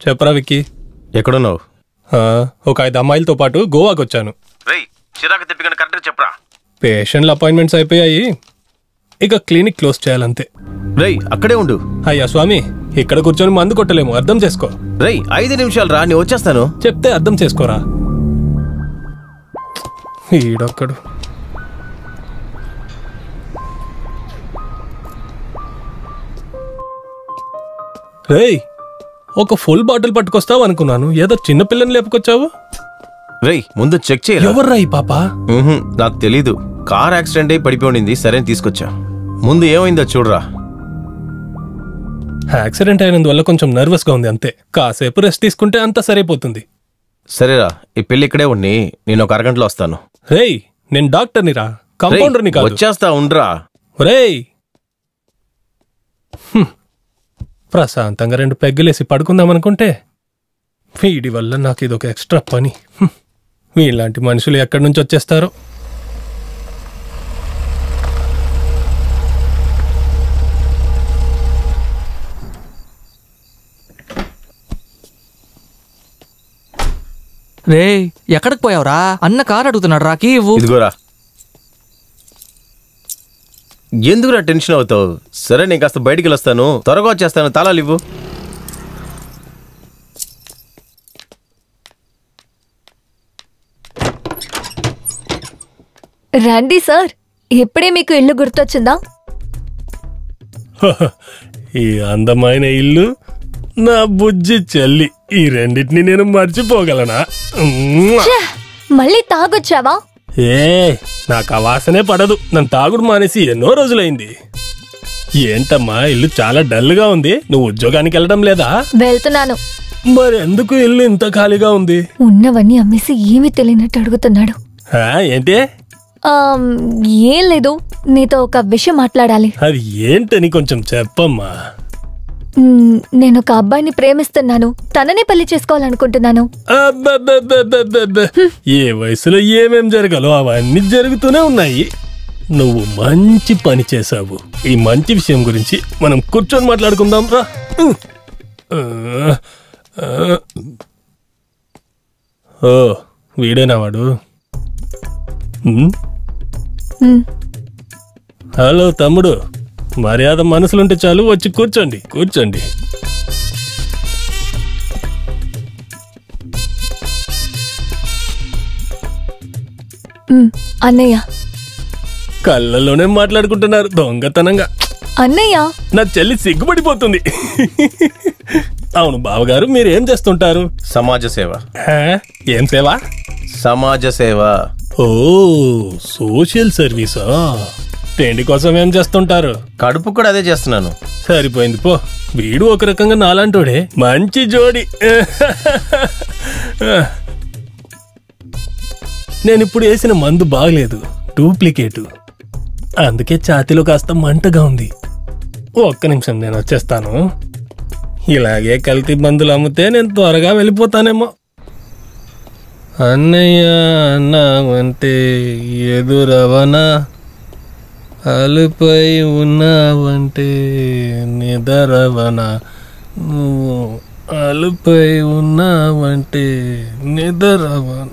చెప్పరా విక్కీ. ఎక్కడున్నావు? ఒక 5 అమ్మాయిలతో పాటు గోవాకి వచ్చాను. చిరాకు తెప్పికని కరెక్ట్గా చెప్పరా. పేషెంట్ల అపాయింట్మెంట్స్ అయిపోయాయి, ఇక క్లినిక్ క్లోజ్ చేయాలంతే. అక్కడే ఉండు. అయ్యా స్వామి, ఇక్కడ కూర్చొని మందు కొట్టలేము, అర్థం చేసుకో. 5 నిమిషాలు రా, నేను వచ్చేస్తాను. చెప్తే అర్థం చేసుకోరా. ఈడొక్కడు. రేయ్, ఒక ఫుల్ బాటిల్ పట్టుకొస్తావు అనుకున్నాను, ఏదో చిన్న పిల్లని లేపుకొచ్చావు. ముందు చెక్ చేయ. ఎవర్రా ఈ పాప? నాకు తెలీదు, కార్ యాక్సిడెంట్ అయి పడిపోయింది, సరే తీసుకొచ్చా. ముందు ఏమైందో చూడరా. యాక్సిడెంట్ అయినందువల్ల కొంచెం నర్వస్ గా ఉంది అంతే, కాసేపు రెస్ట్ తీసుకుంటే అంతా సరైపోతుంది. సరేరా, ఈ పెళ్లి ఇక్కడే ఉండి నేను ఒక అరగంటలో వస్తాను. రేయ్, నేను డాక్టర్ని రా, కంపౌండర్ని కాదు. వచ్చేస్తా, ఉండ్రా. రేయ్, ప్రశాంతంగా 2 పెగ్గులేసి పడుకుందామనుకుంటే వీడి వల్ల నాకు ఇదొక ఎక్స్ట్రా పని. వీళ్ళంటి మనుషులు ఎక్కడి నుంచి వచ్చేస్తారో. రే, ఎక్కడికి పోయావురా? అన్న కారు అడుగుతున్నాడు రా, కీ ఇవ్వు. ఇదిగోరా. ఎందుకురా టెన్షన్ అవుతావు? సరే, నేను కాస్త బయటికి వెళ్ళొస్తాను, త్వరగా వచ్చేస్తాను, తాళాలు ఇవ్వు. రండి సార్, ఇప్పుడే మీకు ఇల్లు గుర్తొచ్చిందా? ఈ అందమైన ఇల్లు, నా బుజ్జి చెల్లి, ఈ రెండింటిని నేను మర్చిపోగలనా? మళ్ళీ తాగొచ్చావా? నాకు ఆ వాసనే పడదు. నన్ను తాగుడు మానేసి ఎన్నో రోజులైంది. ఏంటమ్మా, ఇల్లు చాలా డల్ గా ఉంది, నువ్వు ఉద్యోగానికి వెళ్ళడం లేదా? వెళ్తున్నాను. మరి ఎందుకు ఇల్లు ఇంత ఖాళీగా ఉంది? ఉన్నవన్నీ అమ్మేసి ఏమీ తెలియనట్టు అడుగుతున్నాడు. ఏంటి? ఏం లేదు, నీతో ఒక విషయం మాట్లాడాలి. అది ఏంటని కొంచెం చెప్పమ్మా. నేను ఒక అబ్బాయిని ప్రేమిస్తున్నాను, తననే పెళ్లి చేసుకోవాలనుకుంటున్నాను. ఏ వయసులో ఏమేం జరగాలో అవన్నీ జరుగుతూనే ఉన్నాయి. నువ్వు మంచి పని చేసావు. ఈ మంచి విషయం గురించి మనం కూర్చొని మాట్లాడుకుందాం రా. ఓ, వీడేనా వాడు? హలో తమ్ముడు, మర్యాద మనసులుంటే చాలు, వచ్చి కూర్చోండి కూర్చోండి. అన్నయ్య. కళ్ళలోనే మాట్లాడుకుంటున్నారు దొంగతనంగా. అన్నయ్య, నా చెల్లి సిగ్గుపడిపోతుంది. అవును బావగారు, మీరు ఏం చేస్తుంటారు? సమాజ సేవ. ఏం సేవ? సమాజ సేవ. ఓ, సోషల్ సర్వీసా? తిండి కోసం ఏం చేస్తుంటారు? కడుపు కూడా అదే చేస్తున్నాను. సరిపోయింది పో. వీడు ఒక రకంగా నాలాంటోడే, మంచి జోడి. నేనిప్పుడు వేసిన మందు బాగలేదు, డూప్లికేటు, అందుకే ఛాతీలో కాస్త మంటగా ఉంది. ఒక్క నిమిషం, నేను వచ్చేస్తాను. ఇలాగే కల్తీ మందులు అమ్మితే నేను త్వరగా వెళ్ళిపోతానేమో. అన్నయ్య అన్నావంటే ఎదురవనా, అలుపై ఉన్నావంటే నిదరవనా, నువ్వు అలుపై ఉన్నావంటే నిదరవనా.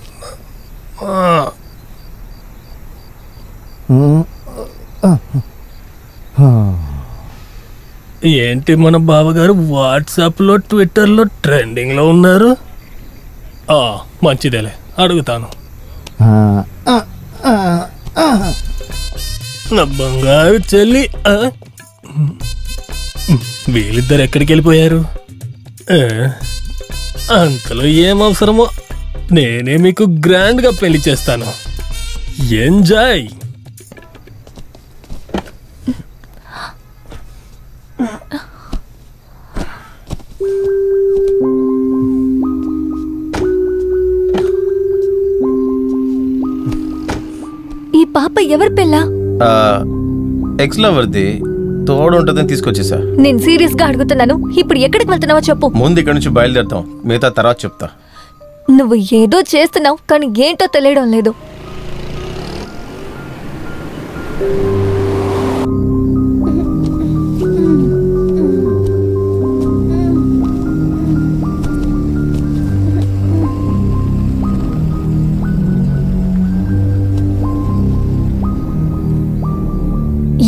ఏంటి మన బావగారు వాట్సాప్లో ట్విట్టర్లో ట్రెండింగ్లో ఉన్నారు? మంచిదేలే, అడుగుతాను. నా బంగారు చెల్లి, వీళ్ళిద్దరు ఎక్కడికి వెళ్ళిపోయారు? అంతలో ఏం అవసరమో నేనే మీకు గ్రాండ్ గా పెళ్లి చేస్తాను. ఎంజాయ్. ఈ పాప ఎవరి పిల్ల? ఎక్స్ లవర్ది, తోడు ఉంటుందని తీసుకొచ్చేసా. నేను సీరియస్ గా అడుగుతున్నాను, ఇప్పుడు ఎక్కడికి వెళ్తున్నావో చెప్పు. ముందు ఇక్కడ నుంచి బయలుదేరుతాం, మిగతా తర్వాత చెప్తా. నువ్వు ఏదో చేస్తున్నావు, కానీ ఏంటో తెలియడం లేదు.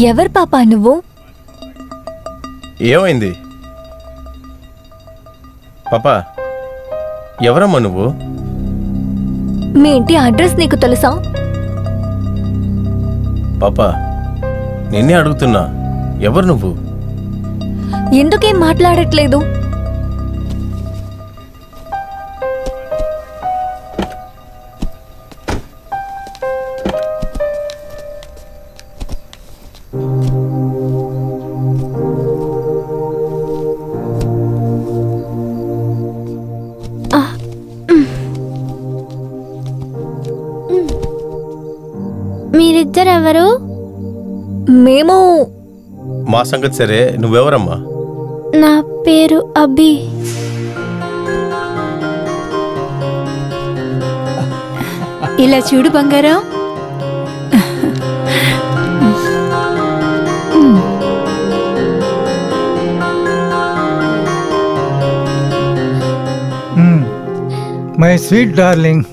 ఎవరు పాపా నువ్వు? ఏమైంది పాపా? ఎవరమ్మా నువ్వు? మీ ఇంటి అడ్రస్ నీకు తెలుసా? పాపా నిన్నే అడుగుతున్నా, ఎవరు నువ్వు? ఎందుకేం మాట్లాడట్లేదు? మీరిద్దరెవరు? మేము మా సంగతి సరే, నువ్వెవరమ్మా? నా పేరు అభి. ఇలా చూడు బంగారం. My sweet darling.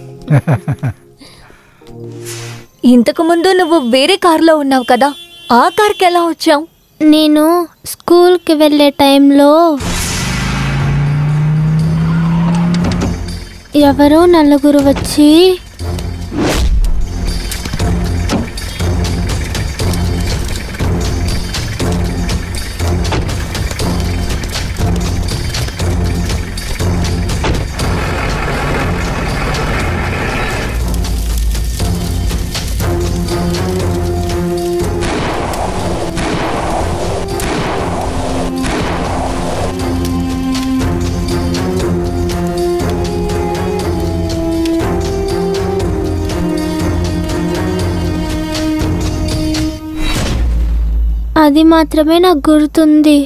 ఇంతకు ముందు నువ్వు వేరే కారులో ఉన్నావు కదా, ఆ కార్కి ఎలా వచ్చావు? నేను స్కూల్కి వెళ్ళే టైంలో ఎవరో నలుగురు వచ్చి అది మాత్రమే నాకు గుర్తుంది.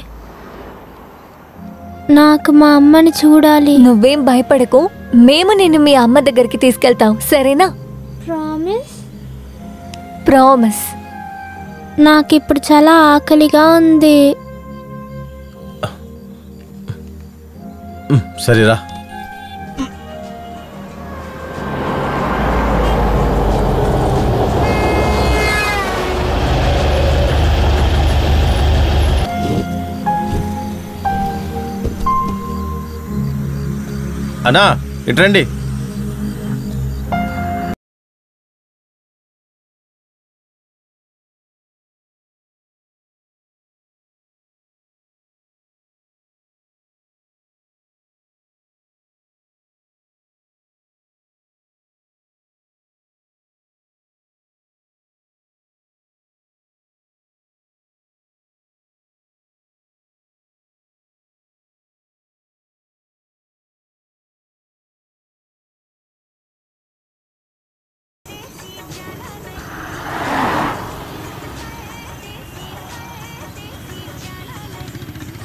నాకు మా అమ్మని చూడాలి. నువ్వేం భయపడకు, మేము నిన్ను మీ అమ్మ దగ్గరికి తీసుకెళ్తాం, సరేనా? ప్రామిస్? ప్రామిస్. నాకిప్పుడు చాలా ఆకలిగా ఉంది. సరేరా. అన్నా ఇట్రండి.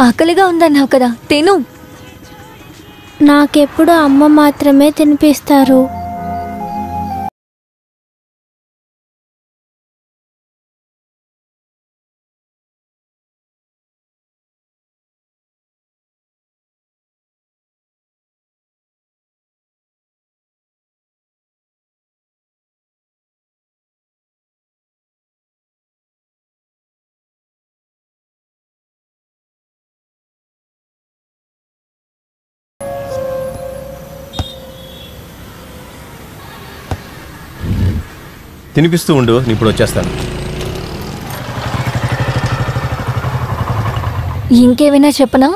ఆకలిగా ఉందన్నావు కదా, తిను. నాకెప్పుడు అమ్మ మాత్రమే తినిపిస్తారు. తినిపిస్తూ ఉండు, నేను ఇప్పుడు వచ్చేస్తాను. ఇంకేమైనా చెప్పనా?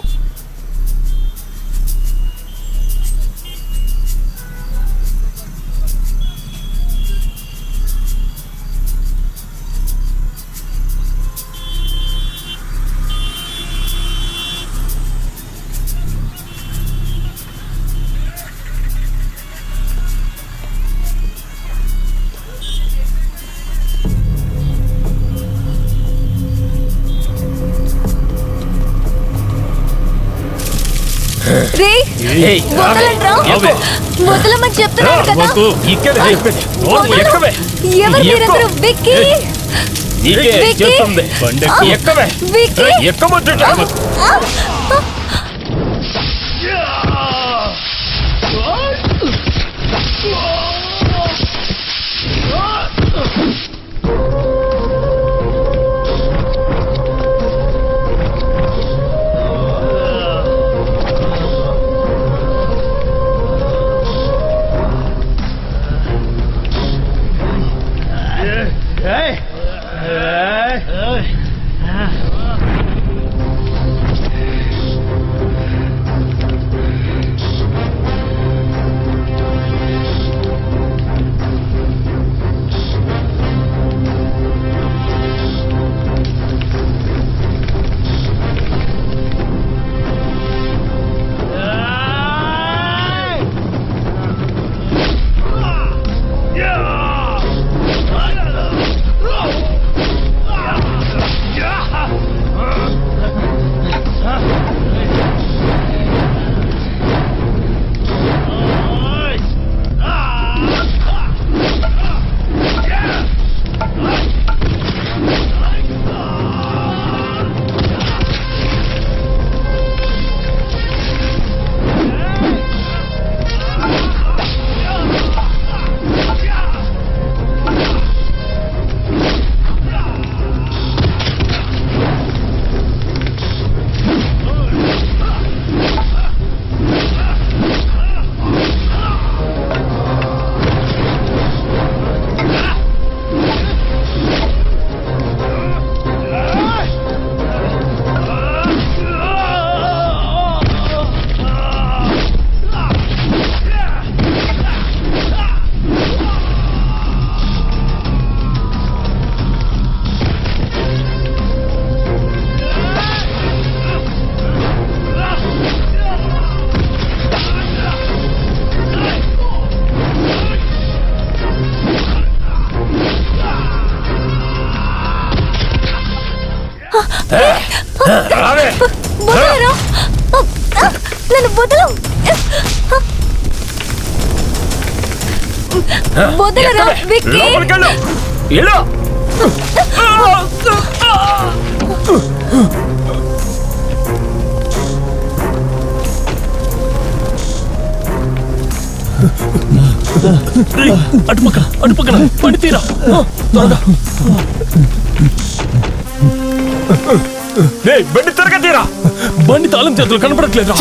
వదలమని చెప్తున్నాను కదా. ఎవరు మీరందరూ? విక్కీ, వదలరా. నన్ను వదలు. వదలరా విక్కీ. అటుపక్కన పడి తీరా త్వరగా. బండి త్వరగా తీరా. బండి తాళం చేతులు కనపడట్లేదు.